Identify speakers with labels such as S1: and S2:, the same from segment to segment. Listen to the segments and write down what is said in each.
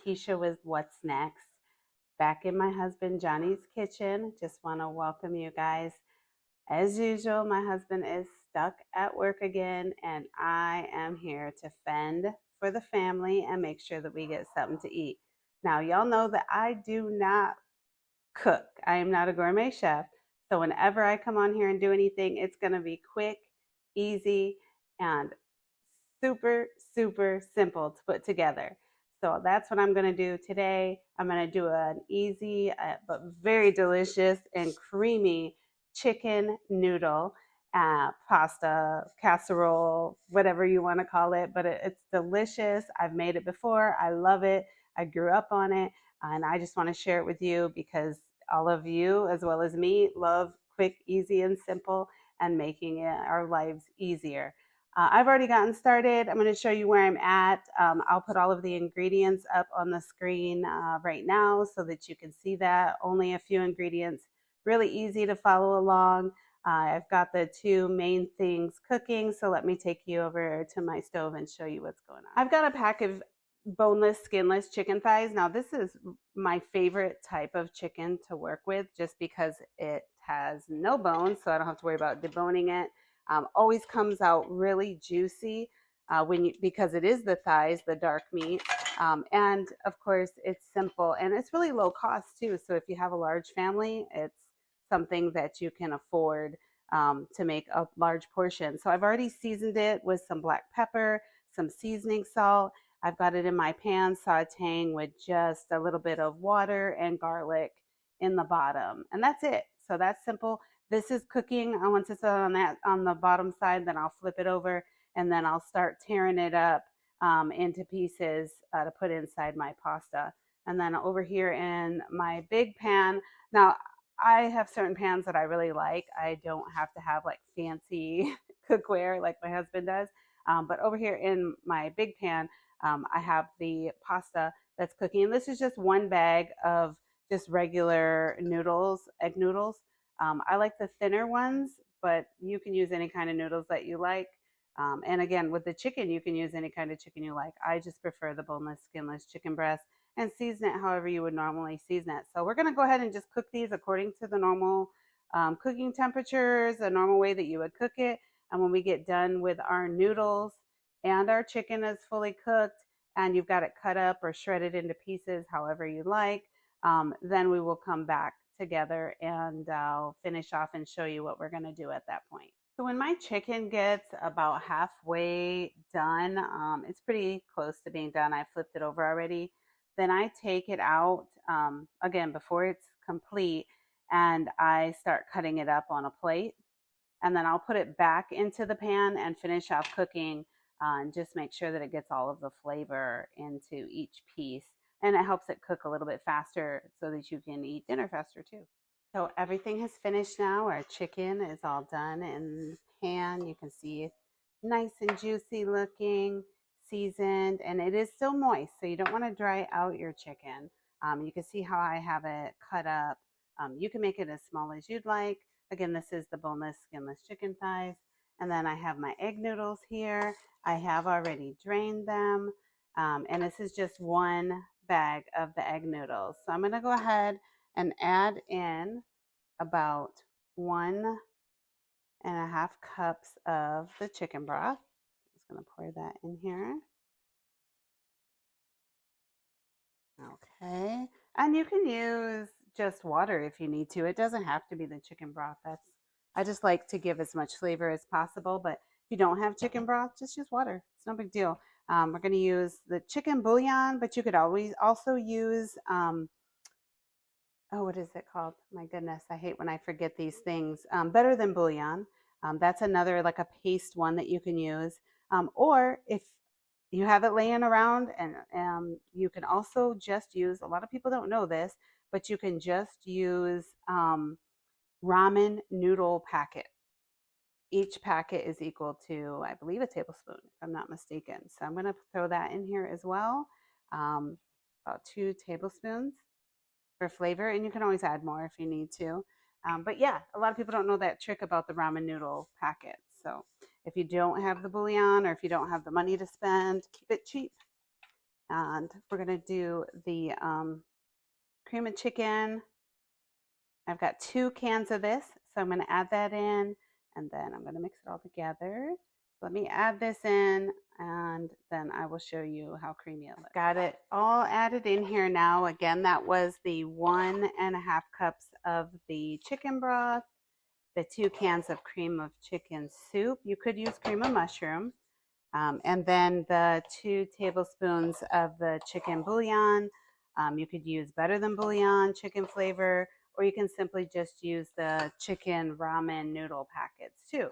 S1: Keisha with What's Next. Back in my husband Johnny's kitchen. Just want to welcome you guys. As usual, my husband is stuck at work again, and I am here to fend for the family and make sure that we get something to eat. Now, y'all know that I do not cook. I am not a gourmet chef. So whenever I come on here and do anything, it's going to be quick, easy, and super, super simple to put together. So that's what I'm going to do today. I'm going to do an easy but very delicious and creamy chicken noodle pasta, casserole, whatever you want to call it. But it's delicious. I've made it before. I love it. I grew up on it. And I just want to share it with you because all of you, as well as me, love quick, easy, and simple and making our lives easier. I've already gotten started. I'm going to show you where I'm at. I'll put all of the ingredients up on the screen right now so that you can see that. Only a few ingredients, really easy to follow along. I've got the two main things cooking, so let me take you over to my stove and show you what's going on. I've got a pack of boneless, skinless chicken thighs. Now, this is my favorite type of chicken to work with just because it has no bones, so I don't have to worry about deboning it. Always comes out really juicy because it is the thighs, the dark meat. And of course, it's simple and it's really low cost too. So if you have a large family, it's something that you can afford to make a large portion. So I've already seasoned it with some black pepper, some seasoning salt. I've got it in my pan sauteing with just a little bit of water and garlic in the bottom. And that's it. So that's simple. This is cooking. Once it's on the bottom side, then I'll flip it over and then I'll start tearing it up into pieces to put inside my pasta. And then over here in my big pan, now I have certain pans that I really like. I don't have to have like fancy cookware like my husband does. But over here in my big pan, I have the pasta that's cooking. And this is just one bag of just regular noodles, egg noodles. I like the thinner ones, but you can use any kind of noodles that you like. And again, with the chicken, you can use any kind of chicken you like. I just prefer the boneless, skinless chicken breast and season it however you would normally season it. So we're going to go ahead and just cook these according to the normal cooking temperatures, the normal way that you would cook it. And when we get done with our noodles and our chicken is fully cooked and you've got it cut up or shredded into pieces however you like, then we will come back together and I'll finish off and show you what we're going to do at that point. So when my chicken gets about halfway done, it's pretty close to being done. I flipped it over already. Then I take it out again before it's complete and I start cutting it up on a plate. And then I'll put it back into the pan and finish off cooking and just make sure that it gets all of the flavor into each piece. And it helps it cook a little bit faster so that you can eat dinner faster too. So everything has finished now. Our chicken is all done in the pan. You can see it nice and juicy looking, seasoned, and it is still moist. So you don't want to dry out your chicken. You can see how I have it cut up. You can make it as small as you'd like. Again, this is the boneless, skinless chicken thighs. And then I have my egg noodles here. I have already drained them. And this is just one bag of the egg noodles. So I'm going to go ahead and add in about 1.5 cups of the chicken broth. I'm just going to pour that in here. Okay. And you can use just water if you need to. It doesn't have to be the chicken broth. I just like to give as much flavor as possible, but if you don't have chicken broth, just use water. It's no big deal. We're going to use the chicken bouillon, but you could always also use, what is it called? My goodness, I hate when I forget these things. Better than bouillon. That's another like a paste one that you can use. Or if you have it laying around and you can also just use, a lot of people don't know this, but you can just use ramen noodle packet. Each packet is equal to, I believe, a tablespoon, if I'm not mistaken. So I'm going to throw that in here as well, about 2 tablespoons for flavor. And you can always add more if you need to. But yeah, a lot of people don't know that trick about the ramen noodle packet. So if you don't have the bouillon or if you don't have the money to spend, keep it cheap. And we're going to do the cream of chicken. I've got 2 cans of this, so I'm going to add that in, and then I'm going to mix it all together. Let me add this in, and then I will show you how creamy it looks. Got it all added in here now. Again, that was the 1.5 cups of the chicken broth, the 2 cans of cream of chicken soup. You could use cream of mushroom. And then the 2 tablespoons of the chicken bouillon. You could use better than bouillon chicken flavor, or you can simply just use the chicken ramen noodle packets too.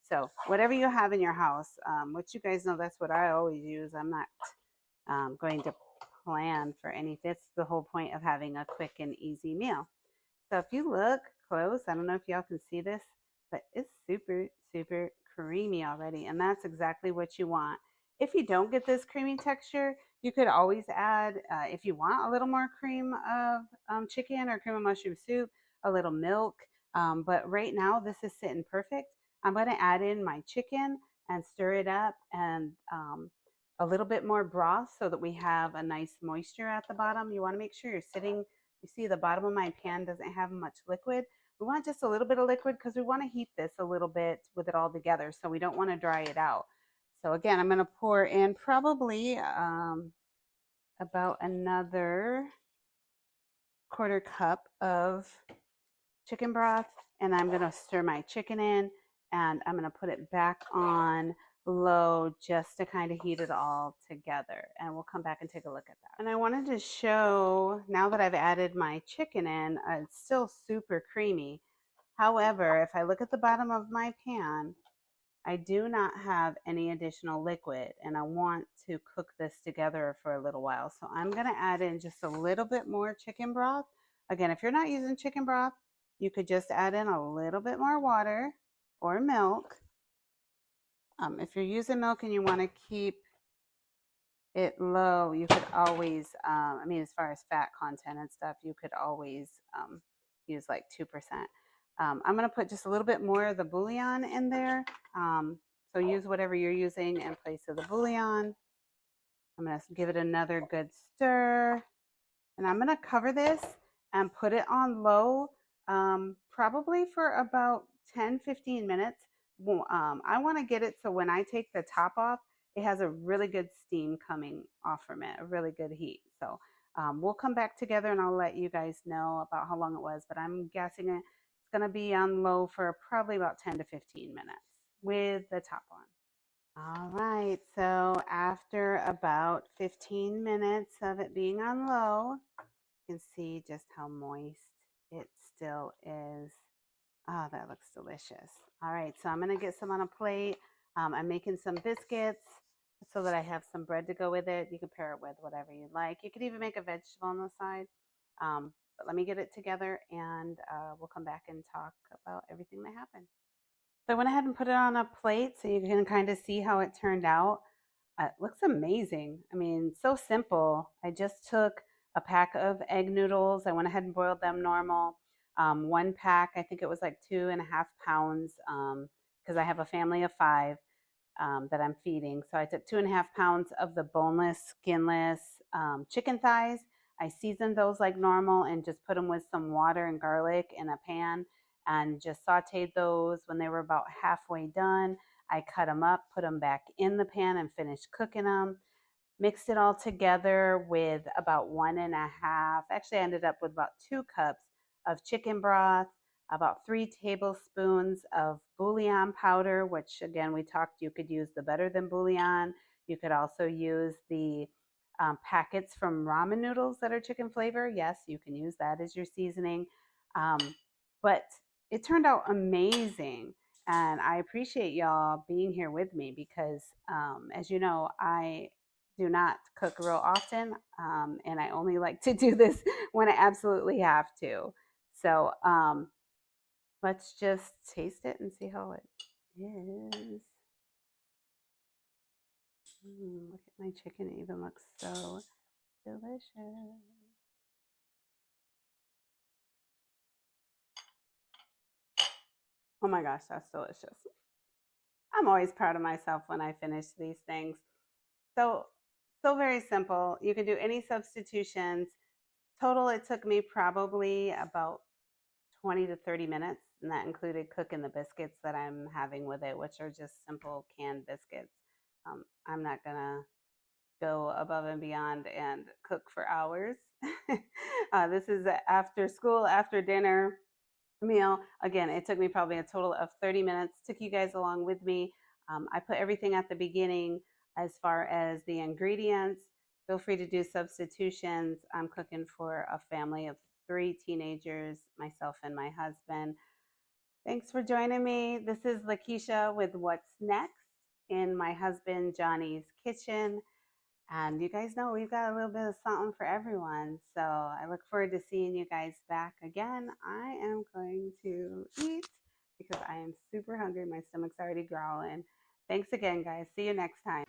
S1: So whatever you have in your house, which you guys know that's what I always use. I'm not going to plan for anything. That's the whole point of having a quick and easy meal. So if you look close, I don't know if y'all can see this, but it's super, super creamy already. And that's exactly what you want. If you don't get this creamy texture, you could always add, if you want a little more cream of chicken or cream of mushroom soup, a little milk. But right now, this is sitting perfect. I'm going to add in my chicken and stir it up, and a little bit more broth so that we have a nice moisture at the bottom. You want to make sure you're sitting. You see the bottom of my pan doesn't have much liquid. We want just a little bit of liquid because we want to heat this a little bit with it all together, so we don't want to dry it out. So again, I'm going to pour in probably about another 1/4 cup of chicken broth, and I'm going to stir my chicken in, and I'm going to put it back on low just to kind of heat it all together, and we'll come back and take a look at that. And I wanted to show, now that I've added my chicken in, it's still super creamy. However, if I look at the bottom of my pan, I do not have any additional liquid, and I want to cook this together for a little while. So I'm going to add in just a little bit more chicken broth. Again, if you're not using chicken broth, you could just add in a little bit more water or milk. If you're using milk and you want to keep it low, you could always, as far as fat content and stuff, you could always use like 2%. I'm going to put just a little bit more of the bouillon in there. So use whatever you're using in place of the bouillon. I'm going to give it another good stir. And I'm going to cover this and put it on low, probably for about 10-15 minutes. I want to get it so when I take the top off, it has a really good steam coming off from it, a really good heat. So we'll come back together and I'll let you guys know about how long it was, but I'm guessing it's going to be on low for probably about 10-15 minutes with the top on. All right, so after about 15 minutes of it being on low, you can see just how moist it still is. Oh, that looks delicious. All right, so I'm going to get some on a plate. I'm making some biscuits so that I have some bread to go with it. You can pair it with whatever you like. You could even make a vegetable on the side. But let me get it together, and we'll come back and talk about everything that happened. So I went ahead and put it on a plate so you can kind of see how it turned out. It looks amazing. I mean, so simple. I just took a pack of egg noodles. I went ahead and boiled them normal. 1 pack, I think it was like 2.5 pounds, because I have a family of 5 that I'm feeding. So I took 2.5 pounds of the boneless, skinless chicken thighs. I seasoned those like normal and just put them with some water and garlic in a pan and just sauteed those. When they were about halfway done, I cut them up, put them back in the pan and finished cooking them. Mixed it all together with about 1.5, actually I ended up with about 2 cups of chicken broth, about 3 tablespoons of bouillon powder, which again, we talked, you could use the better than bouillon. You could also use the packets from ramen noodles that are chicken flavor. Yes, you can use that as your seasoning. But it turned out amazing. And I appreciate y'all being here with me because, as you know, I do not cook real often, and I only like to do this when I absolutely have to. So let's just taste it and see how it is. Look at my chicken, it even looks so delicious. Oh my gosh, that's delicious. I'm always proud of myself when I finish these things. So So very simple. You can do any substitutions. Total, it took me probably about 20 to 30 minutes, and that included cooking the biscuits that I'm having with it, which are just simple canned biscuits. I'm not gonna go above and beyond and cook for hours. This is a after school, after dinner meal. Again, it took me probably a total of 30 minutes. Took you guys along with me. I put everything at the beginning as far as the ingredients. Feel free to do substitutions. I'm cooking for a family of 3 teenagers, myself and my husband. Thanks for joining me. This is Lakeisha with What's Next in my husband Johnny's kitchen. And you guys know we've got a little bit of something for everyone. So I look forward to seeing you guys back again. I am going to eat because I am super hungry. My stomach's already growling. Thanks again, guys. See you next time.